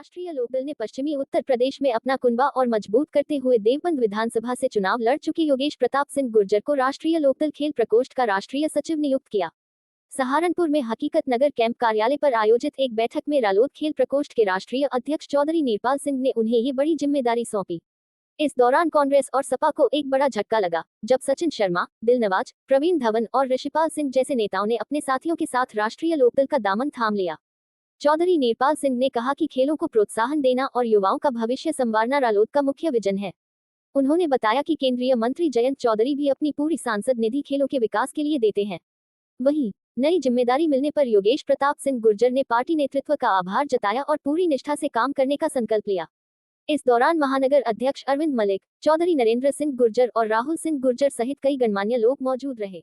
राष्ट्रीय लोकदल ने पश्चिमी उत्तर प्रदेश में अपना कुनबा और मजबूत करते हुए देवबंद विधानसभा से चुनाव लड़ चुके योगेश प्रताप सिंह गुर्जर को राष्ट्रीय लोकदल खेल प्रकोष्ठ का राष्ट्रीय सचिव नियुक्त किया। सहारनपुर में हकीकत नगर कैंप कार्यालय पर आयोजित एक बैठक में रालोद खेल प्रकोष्ठ के राष्ट्रीय अध्यक्ष चौधरी नीरपाल सिंह ने उन्हें ये बड़ी जिम्मेदारी सौंपी। इस दौरान कांग्रेस और सपा को एक बड़ा झटका लगा, जब सचिन शर्मा, दिलनवाज, प्रवीण धवन और ऋषिपाल सिंह जैसे नेताओं ने अपने साथियों के साथ राष्ट्रीय लोकदल का दामन थाम लिया। चौधरी नीरपाल सिंह ने कहा कि खेलों को प्रोत्साहन देना और युवाओं का भविष्य संवारना रालोद का मुख्य विजन है। उन्होंने बताया कि केंद्रीय मंत्री जयंत चौधरी भी अपनी पूरी सांसद निधि खेलों के विकास के लिए देते हैं। वहीं नई जिम्मेदारी मिलने पर योगेश प्रताप सिंह गुर्जर ने पार्टी नेतृत्व का आभार जताया और पूरी निष्ठा से काम करने का संकल्प लिया। इस दौरान महानगर अध्यक्ष अरविंद मलिक, चौधरी नरेंद्र सिंह गुर्जर और राहुल सिंह गुर्जर सहित कई गणमान्य लोग मौजूद रहे।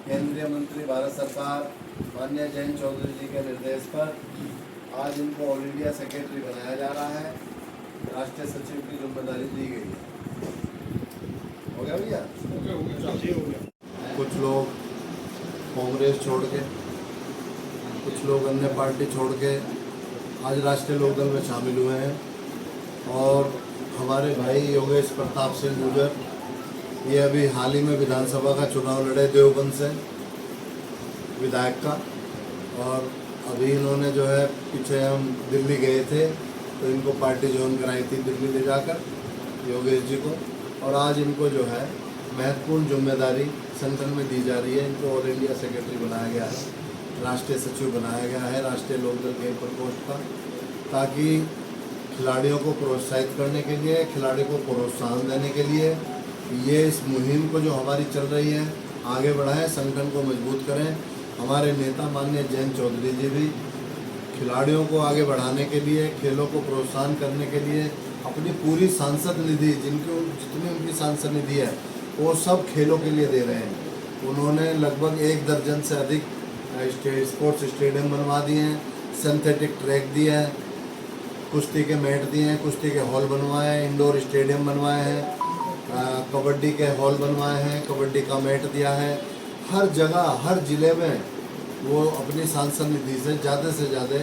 केंद्रीय मंत्री भारत सरकार माननीय जयंत चौधरी जी के निर्देश पर आज इनको ऑल इंडिया सेक्रेटरी बनाया जा रहा है। राष्ट्रीय सचिव की जिम्मेदारी दी गई है। हो गया भैया? हो गया। कुछ लोग कांग्रेस छोड़ के, कुछ लोग अन्य पार्टी छोड़ के आज राष्ट्रीय लोकदल में शामिल हुए हैं और हमारे भाई योगेश प्रताप सिंह गुर्जर ये अभी हाल ही में विधानसभा का चुनाव लड़े देवबंद से विधायक का, और अभी इन्होंने जो है पीछे हम दिल्ली गए थे तो इनको पार्टी ज्वाइन कराई थी दिल्ली ले जाकर योगेश जी को, और आज इनको जो है महत्वपूर्ण जिम्मेदारी संगठन में दी जा रही है। इनको ऑल इंडिया सेक्रेटरी बनाया गया है, राष्ट्रीय सचिव बनाया गया है राष्ट्रीय लोकदल खेल प्रकोष्ठ का, ताकि खिलाड़ियों को प्रोत्साहित करने के लिए, खिलाड़ी को प्रोत्साहन देने के लिए ये इस मुहिम को जो हमारी चल रही है आगे बढ़ाएं, संगठन को मजबूत करें। हमारे नेता माननीय जयंत चौधरी जी भी खिलाड़ियों को आगे बढ़ाने के लिए, खेलों को प्रोत्साहन करने के लिए अपनी पूरी सांसद निधि, जितनी उनकी सांसद निधि है वो सब खेलों के लिए दे रहे हैं। उन्होंने लगभग 1 दर्जन से अधिक स्पोर्ट्स स्टेडियम बनवा दिए हैं, सिंथेटिक ट्रैक दिया है, कुश्ती के मैट दिए हैं, कुश्ती के हॉल बनवाए हैं, इंडोर स्टेडियम बनवाए हैं, कबड्डी के हॉल बनवाए हैं, कबड्डी का मैट दिया है। हर जगह, हर ज़िले में वो अपनी सांसद निधि से ज़्यादा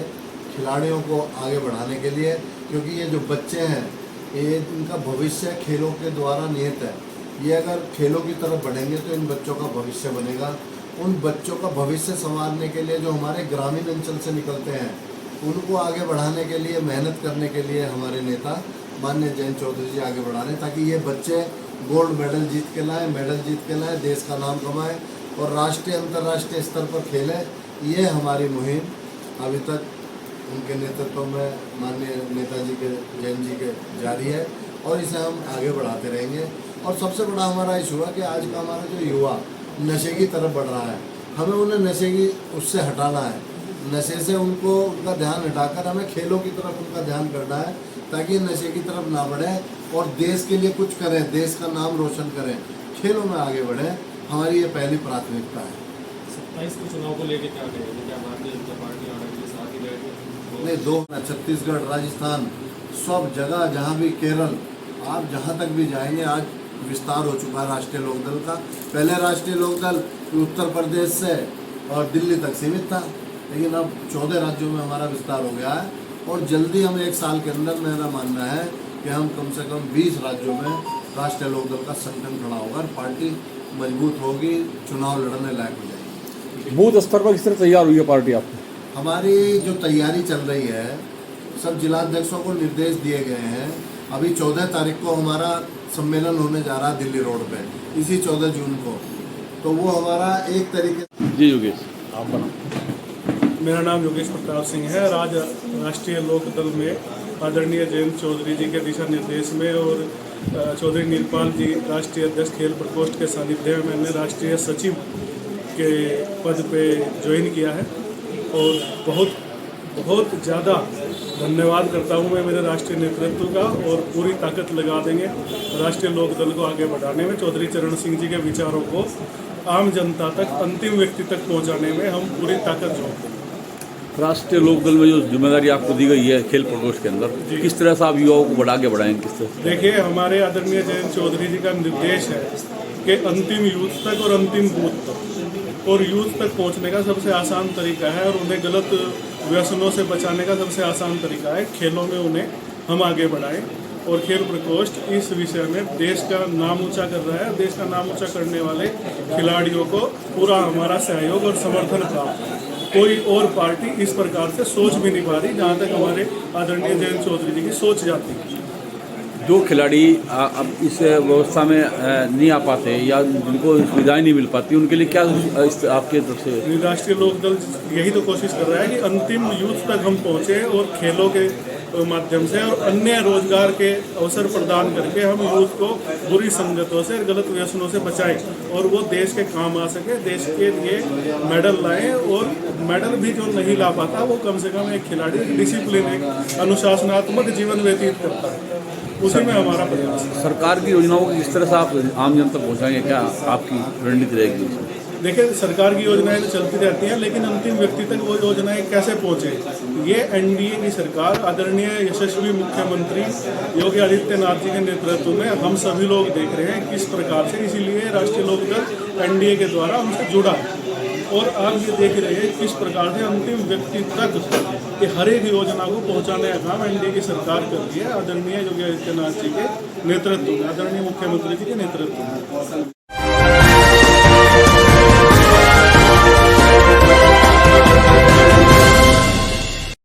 खिलाड़ियों को आगे बढ़ाने के लिए, क्योंकि ये जो बच्चे हैं ये इनका भविष्य खेलों के द्वारा निहित है। ये अगर खेलों की तरफ बढ़ेंगे तो इन बच्चों का भविष्य बनेगा। उन बच्चों का भविष्य संवारने के लिए जो हमारे ग्रामीण अंचल से निकलते हैं उनको आगे बढ़ाने के लिए, मेहनत करने के लिए हमारे नेता माननीय जयंत चौधरी जी आगे बढ़ा रहे हैं, ताकि ये बच्चे गोल्ड मेडल जीत के लाएँ, मेडल जीत के लाएँ, देश का नाम कमाएं और राष्ट्रीय अंतर्राष्ट्रीय स्तर पर खेलें। ये हमारी मुहिम अभी तक उनके नेतृत्व में माननीय नेताजी के, जयंत जी के जारी है और इसे हम आगे बढ़ाते रहेंगे। और सबसे बड़ा हमारा इशू है कि आज का हमारा जो युवा नशे की तरफ बढ़ रहा है, हमें उन्हें नशे की उससे हटाना है। नशे से उनका ध्यान हटाकर हमें खेलों की तरफ उनका ध्यान करना है, ताकि नशे की तरफ ना बढ़े और देश के लिए कुछ करें, देश का नाम रोशन करें, खेलों में आगे बढ़ें। हमारी ये पहली प्राथमिकता है। 27 के चुनाव को लेकर क्या कहेंगे? क्या भारतीय जनता पार्टी और के साथ ही रहेगी? नहीं, 2 छत्तीसगढ़, राजस्थान, सब जगह, जहाँ भी केरल, आप जहाँ तक भी जाएंगे आज विस्तार हो चुका है राष्ट्रीय लोकदल का। पहले राष्ट्रीय लोकदल उत्तर प्रदेश से और दिल्ली तक सीमित था, लेकिन अब 14 राज्यों में हमारा विस्तार हो गया है और जल्दी हम 1 साल के अंदर, मेरा मानना है कि हम कम से कम 20 राज्यों में राष्ट्रीय लोकदल का संगठन खड़ा होगा, पार्टी मजबूत होगी, चुनाव लड़ने लायक हो जाएगी। बूथ स्तर पर किस तरह तैयार हुई है पार्टी आपकी? हमारी जो तैयारी चल रही है, सब जिलाध्यक्षों को निर्देश दिए गए हैं। अभी 14 तारीख को हमारा सम्मेलन होने जा रहा है दिल्ली रोड पे, इसी 14 जून को, तो वो हमारा एक तरीके। जी योगेश, आप बना। मेरा नाम योगेश प्रताप सिंह है। आज राष्ट्रीय लोकदल में आदरणीय जयंत चौधरी जी के दिशा निर्देश में और चौधरी नीरपाल जी राष्ट्रीय अध्यक्ष खेल प्रकोष्ठ के सानिध्य में मैंने राष्ट्रीय सचिव के पद पे ज्वाइन किया है और बहुत बहुत ज़्यादा धन्यवाद करता हूँ मैं मेरे राष्ट्रीय नेतृत्व का, और पूरी ताकत लगा देंगे राष्ट्रीय लोकदल को आगे बढ़ाने में। चौधरी चरण सिंह जी के विचारों को आम जनता तक, अंतिम व्यक्ति तक पहुँचाने में हम पूरी ताकत झोंक देंगे। राष्ट्रीय लोकदल में जो जिम्मेदारी आपको दी गई है खेल प्रकोष्ठ के अंदर, किस तरह से आप युवाओं को आगे बढ़ाएंगे, किस तरह? देखिए, हमारे आदरणीय जयंत चौधरी जी का निर्देश है कि अंतिम यूथ तक और अंतिम बूथ तक, और यूथ तक पहुंचने का सबसे आसान तरीका है और उन्हें गलत व्यसनों से बचाने का सबसे आसान तरीका है खेलों में उन्हें हम आगे बढ़ाएं। और खेल प्रकोष्ठ इस विषय में देश का नाम ऊंचा कर रहा है। देश का नाम ऊंचा करने वाले खिलाड़ियों को पूरा हमारा सहयोग और समर्थन प्राप्त है। कोई और पार्टी इस प्रकार से सोच भी नहीं पा रही जहाँ तक हमारे आदरणीय जयंत चौधरी जी की सोच जाती है। जो खिलाड़ी अब इस व्यवस्था में नहीं आ पाते या जिनको सुविधाएं नहीं मिल पाती, उनके लिए क्या आपके तरफ से? राष्ट्रीय लोकदल यही तो कोशिश कर रहा है कि अंतिम यूथ तक हम पहुँचे और खेलों के माध्यम से और अन्य रोजगार के अवसर प्रदान करके हम यूथ को बुरी संगतों से, गलत व्यसनों से बचाएं और वो देश के काम आ सके, देश के लिए मेडल लाएं। और मेडल भी जो नहीं ला पाता वो कम से कम एक खिलाड़ी डिसिप्लिन, एक अनुशासनात्मक जीवन व्यतीत करता है, उसी में हमारा प्रयास है। सरकार की योजनाओं को किस तरह से आप आम जन तक पहुँचाएंगे, क्या आपकी रणनीति रहेगी? देखिए, सरकार की योजनाएं तो चलती रहती हैं, लेकिन अंतिम व्यक्ति तक वो योजनाएं कैसे पहुंचे, ये एनडीए की सरकार, आदरणीय यशस्वी मुख्यमंत्री योगी आदित्यनाथ जी के नेतृत्व में हम सभी लोग देख रहे हैं किस प्रकार से। इसीलिए राष्ट्रीय लोकदल एनडीए के द्वारा हमसे जुड़ा है और आप ये देख रहे हैं किस प्रकार से अंतिम व्यक्ति तक ये हर एक योजना को पहुंचाने का काम एनडीए की सरकार कर रही है, आदरणीय योगी आदित्यनाथ जी के नेतृत्व में, आदरणीय मुख्यमंत्री जी के नेतृत्व में।